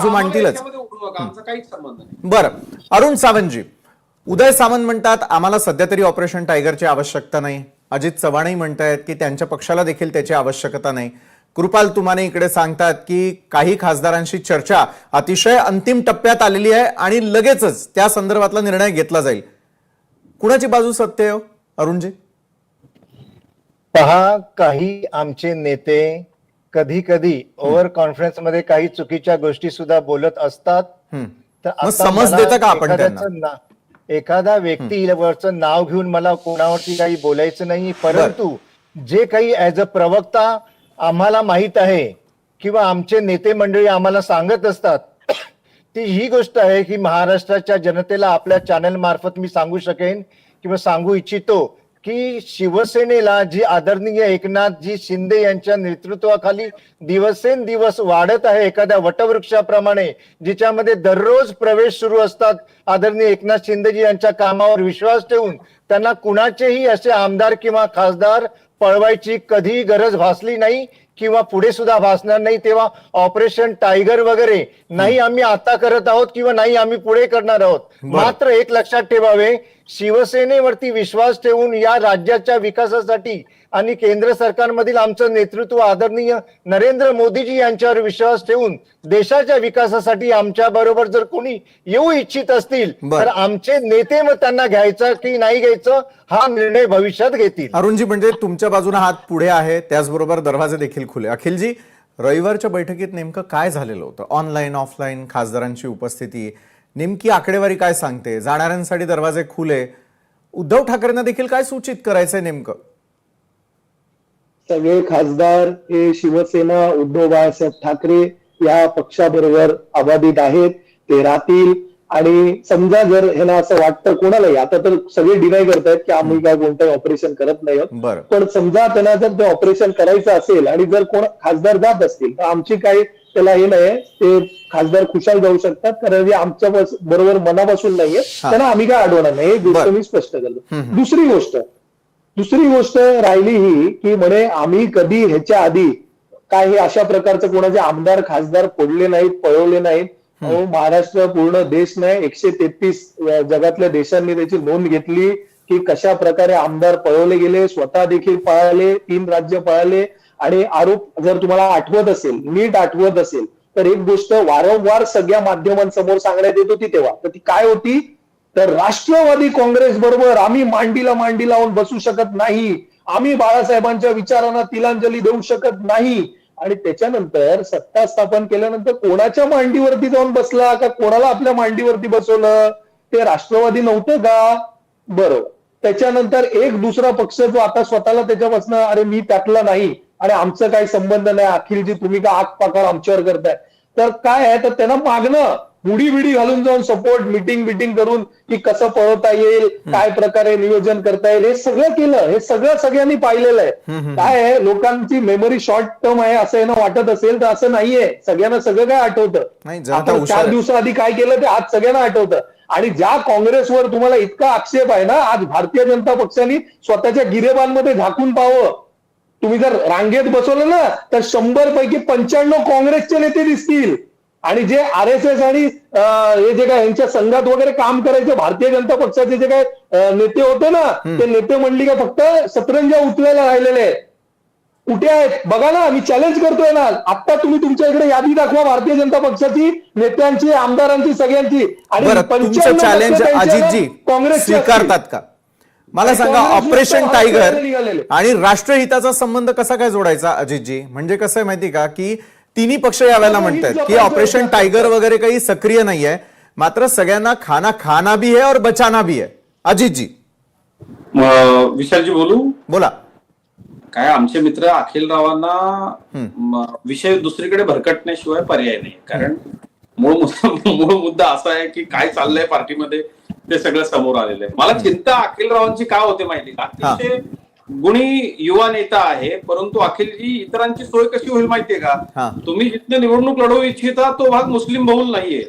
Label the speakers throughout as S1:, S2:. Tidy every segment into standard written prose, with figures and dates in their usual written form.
S1: मांडतीलच.
S2: आमचा काहीच संबंध नाही.
S1: बरं, अरुण सावंतजी, उदय सामंत म्हणतात आम्हाला सध्या तरी ऑपरेशन टायगरची आवश्यकता नाही. अजित चव्हाणही म्हणतायत की त्यांच्या पक्षाला देखील त्याची आवश्यकता नाही. कृपाल तुमाने इकडे सांगतात की काही खासदारांशी चर्चा अतिशय अंतिम टप्प्यात आलेली आहे आणि लगेचच त्या संदर्भातला निर्णय घेतला जाईल. कुणाची बाजू सत्य आहे अरुणजी?
S3: पहा, काही आमचे नेते कधी कधी ओव्हर कॉन्फिडन्स मध्ये काही चुकीच्या गोष्टी सुद्धा बोलत असतात. तर
S1: मग समज देता का आपण त्यांना?
S3: एखादा व्यक्तीवरचं नाव घेऊन मला कोणावरती काही बोलायचं नाही, परंतु जे काही ऍज अ प्रवक्ता आम्हाला माहित आहे किंवा आमचे नेते मंडळी आम्हाला सांगत असतात, ती ही गोष्ट आहे की महाराष्ट्राच्या जनतेला आपल्या चॅनल मार्फत मी सांगू शकेन किंवा सांगू इच्छितो की शिवसेनेला जी आदरणीय एकनाथजी शिंदे यांच्या नेतृत्वाखाली दिवसेंदिवस वाढत आहे एखाद्या वटवृक्षाप्रमाणे, जिच्यामध्ये दररोज प्रवेश सुरू असतात, आदरणीय एकनाथ शिंदेजी यांच्या कामावर विश्वास ठेवून त्यांना कुणाचेही असे आमदार किंवा खासदार पळवायची कधी गरज भासली नाही किंवा पुढे सुद्धा भासणार नाही. तेव्हा ऑपरेशन टायगर वगैरे नाही आम्ही आता करत आहोत किंवा नाही आम्ही पुढे करणार आहोत. मात्र एक लक्षात ठेवावे, शिवसेनेवरती विश्वास ठेवून या राज्याच्या विकासासाठी आणि केंद्र सरकारमधील आमचं नेतृत्व आदरणीय नरेंद्र मोदीजी यांच्यावर विश्वास ठेवून देशाच्या विकासासाठी आमच्या बरोबर जर कोणी येऊ इच्छित असतील तर आमचे नेते मग त्यांना घ्यायचं की नाही घ्यायचं हा निर्णय भविष्यात घेतील.
S1: अरुणजी, म्हणजे तुमच्या बाजूने हात पुढे आहे, त्याचबरोबर दरवाजे देखील खुले. अखिलजी, रविवारच्या बैठकीत नेमकं काय झालेलं होतं? ऑनलाईन ऑफलाईन खासदारांची उपस्थिती, नेमकी आकडेवारी काय सांगते? जाणाऱ्यांसाठी दरवाजे खुले. उद्धव ठाकरेंना देखील काय सूचित करायचंय नेमकं?
S4: सगळे खासदार हे शिवसेना उद्धव बाळासाहेब ठाकरे या पक्षाबरोबर अबाधित आहेत, ते राहतील. आणि समजा जर ह्यांना असं वाटतं कोणालाही, आता तर सगळे डिनाय करतायत की आम्ही काय कोणतंही ऑपरेशन करत नाही, पण समजा त्यांना जर ते ऑपरेशन करायचं असेल आणि जर कोण खासदार जात असतील तर आमची काही त्याला हे नाही, ते खासदार खुशाल जाऊ शकतात, कारण हे आमच्या बरोबर मनापासून नाहीये, त्यांना आम्ही काय अडवणार नाही, हे गोष्ट मी स्पष्ट करतो. दुसरी गोष्ट राहिली ही की म्हणे आम्ही कधी ह्याच्या आधी काय हे अशा प्रकारचं कोणाचे आमदार खासदार फोडले नाहीत, पळवले नाहीत. महाराष्ट्र पूर्ण देश नाही, 133 जगातल्या देशांनी त्याची नोंद घेतली की कशा प्रकारे आमदार पळवले गेले, स्वतः देखील पळाले, 3 राज्य पळाले. आणि आरोप जर तुम्हाला आठवत असेल, नीट आठवत असेल, तर एक गोष्ट वारंवार सगळ्या माध्यमांसमोर सांगण्यात येत होती तेव्हा, तर ती काय होती, तर राष्ट्रवादी काँग्रेस बरोबर आम्ही मांडीला मांडी लावून बसू शकत नाही, आम्ही बाळासाहेबांच्या विचारांना तिलांजली देऊ शकत नाही. आणि त्याच्यानंतर सत्ता स्थापन केल्यानंतर कोणाच्या मांडीवरती जाऊन बसला का कोणाला आपल्या मांडीवरती बसवलं? ते राष्ट्रवादी नव्हतं का? बरोबर. त्याच्यानंतर एक दुसरा पक्ष जो आता स्वतःला त्याच्यापासून अरे मी त्यातला नाही आणि आमचं काही संबंध नाही, अखिलजी तुम्ही का आग पाकार आमच्यावर करताय, तर काय आहे, तर त्यांना मागणं बुडी घालून जाऊन सपोर्ट मिटिंग करून की कसं पळवता येईल, काय प्रकारे नियोजन करता येईल, हे सगळं केलं. हे सगळं सगळ्यांनी पाहिलेलं आहे. काय आहे, लोकांची मेमरी शॉर्ट टर्म आहे असं यांना वाटत असेल तर असं नाहीये. सगळ्यांना सगळं काय आठवतं. आपण 4 दिवसाआधी काय केलं ते आज सगळ्यांना आठवतं. आणि ज्या काँग्रेसवर तुम्हाला इतका आक्षेप आहे ना, आज भारतीय जनता पक्षाने स्वतःच्या गिरेबांमध्ये झाकून पाहावं. तुम्ही जर रांगेत बसवलं ना तर 100 पैकी 95 काँग्रेसचे नेते दिसतील. आणि जे RSS आणि हे जे काय यांच्या संघात वगैरे काम करायचे भारतीय जनता पक्षाचे जे काय नेते होते ना, ते नेते म्हणली का फक्त सतरंजा उचलायला राहिलेले आहेत. कुठे आहेत बघा ना, मी चॅलेंज करतोय ना, आता तुम्ही तुमच्या इकडे यादी दाखवा भारतीय जनता पक्षाची नेत्यांची, आमदारांची, सगळ्यांची. आणि
S1: चॅलेंज अजितजी काँग्रेस स्वीकारतात का? मला सांगा, ऑपरेशन टायगर आणि राष्ट्रहिताचा संबंध कसा काय जोडायचा अजितजी? म्हणजे कसं आहे माहिती का की तिन्ही पक्ष यावेळेला म्हणतात की ऑपरेशन टायगर वगैरे काही सक्रिय नाहीये, मात्र सगळ्यांना खाना भी है और बचाना भी है. अजितजी,
S2: विशालजी बोलू?
S1: बोला.
S2: काय आमचे मित्र अखिलरावांना विषय दुसरीकडे भरकटण्याशिवाय पर्याय नाही, कारण मूळ मुद्दा असा आहे की काय चाललंय पार्टीमध्ये ते सगळं समोर आलेलं आहे. मला चिंता अखिलरावांची काय होते माहिती का, अतिशय गुणी युवा नेता आहे, परंतु अखिलजी इतरांची सोय कशी होईल माहितीये का? तुम्ही जिथं निवडणूक लढवू इच्छिता तो भाग मुस्लिम बहुल नाहीये,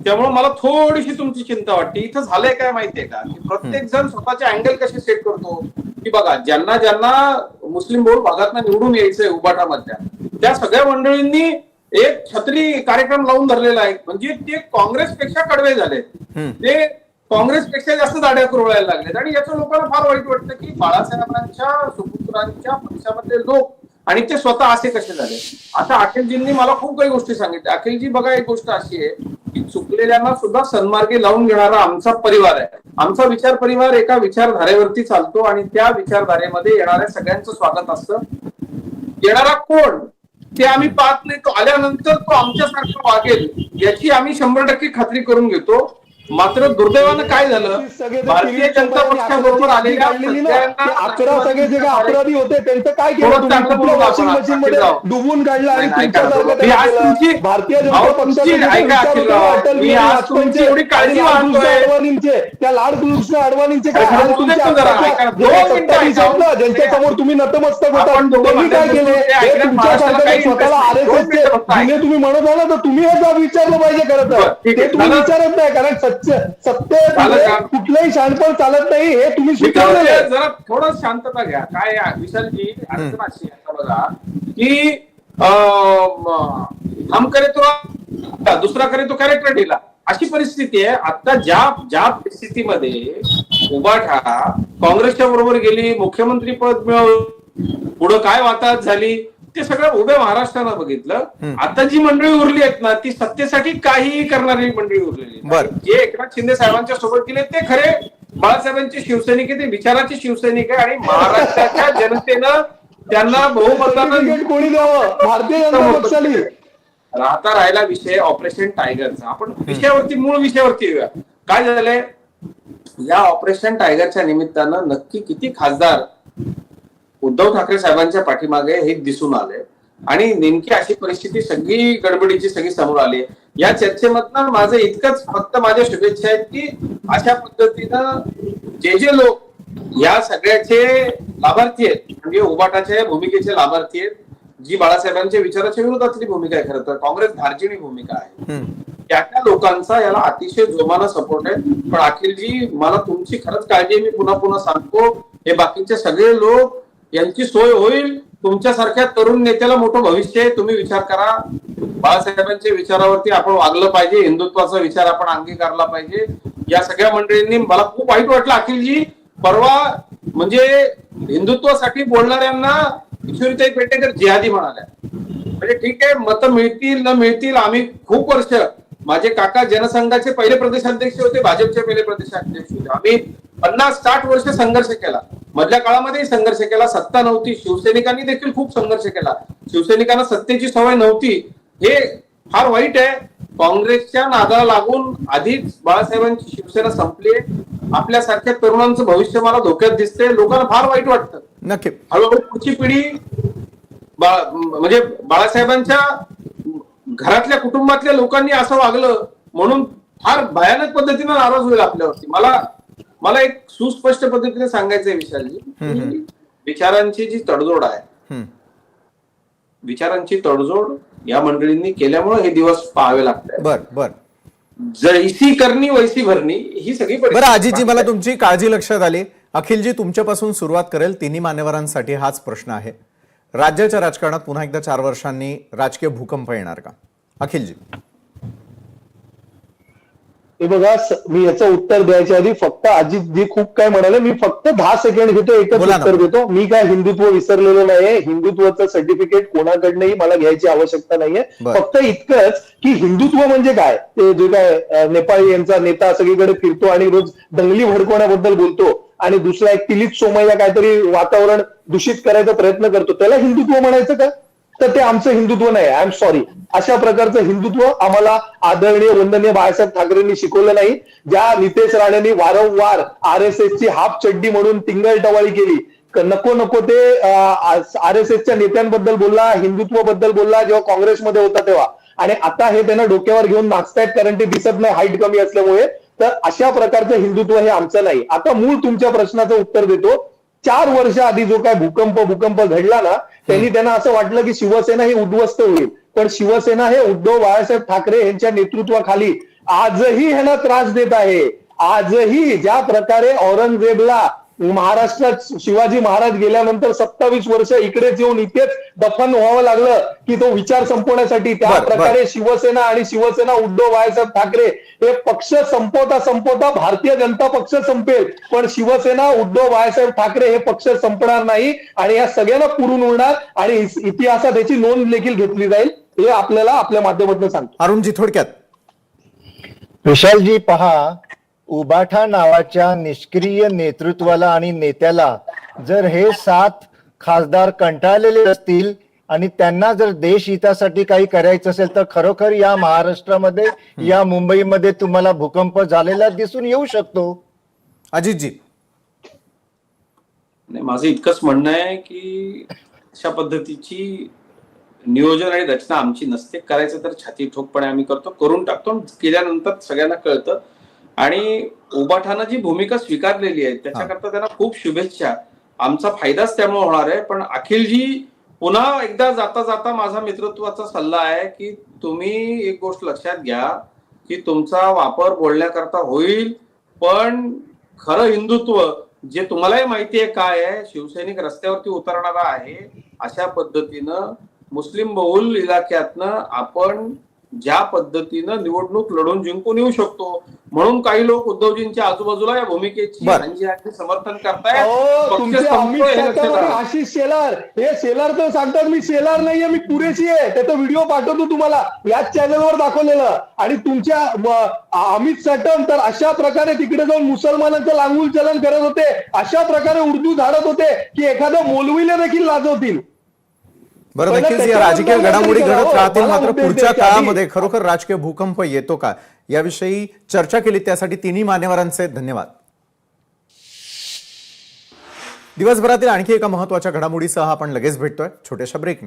S2: त्यामुळे मला थोडीशी तुमची चिंता वाटते. इथं झालंय काय माहितीये का की प्रत्येक जण स्वतःचे अँगल कसे सेट करतो की बघा, ज्यांना मुस्लिम बहुल भागात निवडून यायचंय उबाटामधल्या त्या सगळ्या मंडळींनी एक छत्री कार्यक्रम लावून धरलेला आहे. म्हणजे ते काँग्रेसपेक्षा कडवे झाले, ते काँग्रेसपेक्षा जास्त दाड्या कुरवायला लागलेत. आणि याचं लोकांना फार वाईट वाटतं की बाळासाहेबांच्या सुपुत्रांच्या पक्षामधले लोक आणि ते स्वतः असे कसे झाले. आता अखिलजींनी मला खूप काही गोष्टी सांगितल्या. अखिलजी बघा, एक गोष्ट अशी आहे की चुकलेल्यांना सुद्धा सन्मार्गी लावून घेणारा आमचा परिवार आहे. आमचा विचार परिवार एका विचारधारेवरती चालतो आणि त्या विचारधारेमध्ये येणाऱ्या सगळ्यांचं स्वागत असतं. येणारा कोण ते आम्ही पाहत नाही, तो आल्यानंतर तो आमच्यासारखं वागेल याची आम्ही 100% खात्री करून घेतो. मात्र दुर्दैवानं काय झालं, भारतीय जनता पक्षाबरोबर आलेल्या
S4: 11 सगळे जे अपराधी होते त्यांचं काय केलं तुम्ही? वॉशिंग मशीन मध्ये डुबून काढलं आणि भारतीय जनता पक्षाचे
S2: एवढी काळजी
S4: अडवाणींचे, त्या लालकृष्ण अडवाणींचे काय ज्यांच्यासमोर तुम्ही नतमस्तक होता, त्यांनी काय केले? तुमच्यासारखं स्वतःला आरएसएसचे जुने तुम्ही म्हणत आला तर तुम्ही हे विचारलं पाहिजे. खरं तर ते तुम्ही विचारत नाही, कारण सत्तेमध्ये कुठलंही शहाणपण चालत नाही हे तुम्ही शिकवलं.
S2: जरा थोडं शांतता घ्या. काय विशालजी, अडचण अशी आहे बघा की हम करे तो दुसरा करे तो कॅरेक्टर ढिला, अशी परिस्थिती आहे आता. ज्या परिस्थितीमध्ये उभाठा काँग्रेसच्या बरोबर गेली, मुख्यमंत्री पद मिळवलं, पुढं काय वाताहत झाली ते सगळं उभ्या महाराष्ट्रानं बघितलं. आता जी मंडळी उरली आहेत ना, ती सत्तेसाठी काहीही करणारी मंडळी उरलेली. जे एकनाथ शिंदे साहेबांच्या सोबत गेले ते खरे बाळासाहेबांचे शिवसैनिक आहे, ते विचाराचे शिवसैनिक आहे. आणि महाराष्ट्राच्या जनतेनं त्यांना बहुमतानं
S4: कोणी द्यावं, भारतीय जनता पक्षाने.
S2: राहता राहिला विषय ऑपरेशन टायगरचा. आपण मूळ विषयावरती येऊया. काय झालंय या ऑपरेशन टायगरच्या निमित्तानं नक्की किती खासदार उद्धव ठाकरे साहेबांच्या पाठीमागे हे दिसून आले आणि नेमकी अशी परिस्थिती सगळी गडबडीची सगळी समोर आली. या चर्चेमधनं माझं इतकंच फक्त माझ्या शुभेच्छा आहेत की अशा पद्धतीनं जे लोक या सगळ्याचे लाभार्थी आहेत, म्हणजे उबाटाच्या भूमिकेचे लाभार्थी आहेत, जी बाळासाहेबांच्या विचाराच्या विरोधातली भूमिका आहे, खरं तर काँग्रेस धार्जिणी भूमिका आहे, त्या लोकांचा याला अतिशय जोमानं सपोर्ट आहे. पण अखिलजी, मला तुमची खरंच काळजी आहे. मी पुन्हा पुन्हा सांगतो, हे बाकीचे सगळे लोक यांची सोय होईल. तुमच्यासारख्या तरुण नेत्याला मोठं भविष्य आहे. तुम्ही विचार करा, बाळासाहेबांच्या विचारावरती आपण वागलं पाहिजे, हिंदुत्वाचा विचार आपण अंगीकारला पाहिजे. या सगळ्या मंडळींनी मला खूप वाईट वाटलं अखिलजी, परवा म्हणजे हिंदुत्वासाठी बोलणाऱ्यांना ईश्वरीताई पेटेकर जिहादी म्हणाल्या. म्हणजे ठीक आहे, मतं मिळतील न मिळतील. आम्ही खूप वर्ष, माझे काका जनसंघाचे पहिले प्रदेशाध्यक्ष होते, भाजपचे पहिले प्रदेशाध्यक्ष होते. आम्ही 50-60 वर्ष संघर्ष केला, मधल्या काळामध्येही संघर्ष केला. सत्ता नव्हती, शिवसैनिकांनी देखील खूप संघर्ष केला. शिवसैनिकांना सत्तेची सवय नव्हती. हे फार वाईट आहे. काँग्रेसच्या नादाला लागून आधीच बाळासाहेबांची शिवसेना संपली. आपल्यासारख्या तरुणांचं भविष्य मला धोक्यात दिसते. लोकांना फार वाईट वाटतं.
S1: नक्की
S2: हळूहळू पुढची पिढी म्हणजे बाळासाहेबांच्या घरातल्या कुटुंबातल्या लोकांनी असं वागलं म्हणून फार भयानक पद्धतीने नाराज होईल आपल्यावरती. मला एक सुस्पष्ट पद्धतीने सांगायचंय विशालजी, विचारांची जी तडजोड आहे, विचारांची तडजोड या मंडळींनी केल्यामुळे हे दिवस पाहावे लागतात.
S1: बर
S2: जैसी करणी वैसी भरणी, ही सगळी.
S1: बरं अजितजी, मला तुमची काळजी लक्षात आली. अखिलजी, तुमच्यापासून सुरुवात करेल. तिन्ही मान्यवरांसाठी हाच प्रश्न आहे. राज्याच्या राजकारणात पुन्हा एकदा 4 वर्षांनी राजकीय भूकंप येणार का? अखिलजी.
S4: हे बघा, मी याचं उत्तर द्यायच्या आधी फक्त अजितजी खूप काय म्हणाले, मी फक्त 10 सेकंड घेतो, एकच उत्तर देतो. मी काय हिंदुत्व विसरलेलो नाहीये. हिंदुत्वाचं सर्टिफिकेट कोणाकडनंही मला घ्यायची आवश्यकता नाहीये. फक्त इतकंच की हिंदुत्व म्हणजे काय, ते जे काय नेपाळी यांचा नेता सगळीकडे फिरतो आणि रोज दंगली भडकवण्याबद्दल बोलतो आणि दुसरा एक तिलीत सोमय्या काहीतरी वातावरण दूषित करायचा प्रयत्न करतो, त्याला हिंदुत्व म्हणायचं का? तर ते आमचं हिंदुत्व नाही. I am sorry. अशा प्रकारचं हिंदुत्व आम्हाला आदरणीय वंदनीय बाळासाहेब ठाकरेंनी शिकवलं नाही. ज्या नितेश राणेंनी वारंवार आरएसएसची हाफ चड्डी म्हणून टिंगलटवाळी केली, नको ते आरएसएसच्या नेत्यांबद्दल बोलला, हिंदुत्व बद्दल बोलला जेव्हा काँग्रेसमध्ये होता तेव्हा, आणि आता हे त्यांना डोक्यावर घेऊन नाचतायत कारण ते दिसत नाही हाईट कमी असल्यामुळे. तर अशा प्रकारचं हिंदुत्व हे आमचं नाही. आता मूळ तुमच्या प्रश्नाचं उत्तर देतो. 4 वर्ष आधी जो काय भूकंप घडला ना, त्यांना असं वाटलं की शिवसेना ही उद्ध्वस्त होईल. पण शिवसेना हे उद्धव बाळासाहेब ठाकरे यांच्या नेतृत्वाखाली आजही ह्यांना त्रास देत आहे. आजही ज्या प्रकारे औरंगजेबला महाराष्ट्रात शिवाजी महाराज गेल्यानंतर 27 वर्ष इकडेच येऊन इथेच दफन व्हावं लागलं की तो विचार संपवण्यासाठी. त्या
S1: बर, बर.
S4: प्रकारे शिवसेना आणि शिवसेना उद्धव बाळासाहेब ठाकरे हे पक्ष संपवता भारतीय जनता पक्ष संपेल, पण शिवसेना उद्धव बाळासाहेब ठाकरे हे पक्ष संपणार नाही आणि या सगळ्यांना पुरून उरणार आणि इतिहासात याची नोंद देखील घेतली जाईल, हे आपल्याला आपल्या माध्यमातून सांगतो.
S1: अरुणजी थोडक्यात.
S3: विशालजी पहा, उबाठा नावाच्या निष्क्रिय नेतृत्वाला आणि नेत्याला जर हे 7 खासदार कंटाळलेले असतील आणि त्यांना जर देशहितासाठी काही करायचं असेल तर खरोखर या महाराष्ट्रामध्ये या मुंबईमध्ये तुम्हाला भूकंप झालेला दिसून येऊ शकतो.
S1: अजितजी.
S2: नाही, माझं इतकंच म्हणणं आहे की अशा पद्धतीची नियोजन आणि रचना आमची नसते. करायचं तर छाती ठोकपणे आम्ही करतो, करून टाकतो, केल्यानंतर सगळ्यांना कळतं. आणि उबाठानं जी भूमिका स्वीकारलेली आहे त्याच्याकरता त्यांना खूप शुभेच्छा. आमचा फायदाच त्यामुळे होणार आहे. पण अखिलजी, पुन्हा एकदा जाता जाता माझा मित्रत्वाचा सल्ला आहे की तुम्ही एक गोष्ट लक्षात घ्या की तुमचा वापर बोलण्याकरता होईल, पण खरं हिंदुत्व जे तुम्हालाही माहिती आहे काय आहे, शिवसैनिक रस्त्यावरती उतरणारा आहे, अशा पद्धतीनं मुस्लिम बहुल इलाक्यातनं आपण ज्या पद्धतीनं निवडणूक लढून जिंकून येऊ शकतो. म्हणून काही लोक उद्धवजींच्या आजूबाजूला या भूमिकेची समर्थन करतायत.
S4: तुमचे अमित साटम आणि आशिष शेलार, हे शेलार तर सांगतात मी शेलार नाहीये, मी पुरेशी आहे. त्याचा व्हिडिओ पाठवतो तुम्हाला, याच चॅनलवर दाखवलेलं. आणि तुमच्या अमित साटम तर अशा प्रकारे तिकडे जाऊन मुसलमानांचं लांगुल चलन करत होते, अशा प्रकारे उर्दू झाडत होते की एखाद्या मौलवीला देखील लाजवतील.
S1: बरं, नक्कीच या राजकीय घडामोडी घडत राहतील. मात्र पुढच्या काळामध्ये खरोखर राजकीय भूकंप येतो का याविषयी चर्चा केली, त्यासाठी तिन्ही मान्यवरांचे धन्यवाद. दिवसभरातील आणखी एका महत्त्वाच्या घडामोडीसह आपण लगेच भेटतोय छोट्याशा ब्रेक.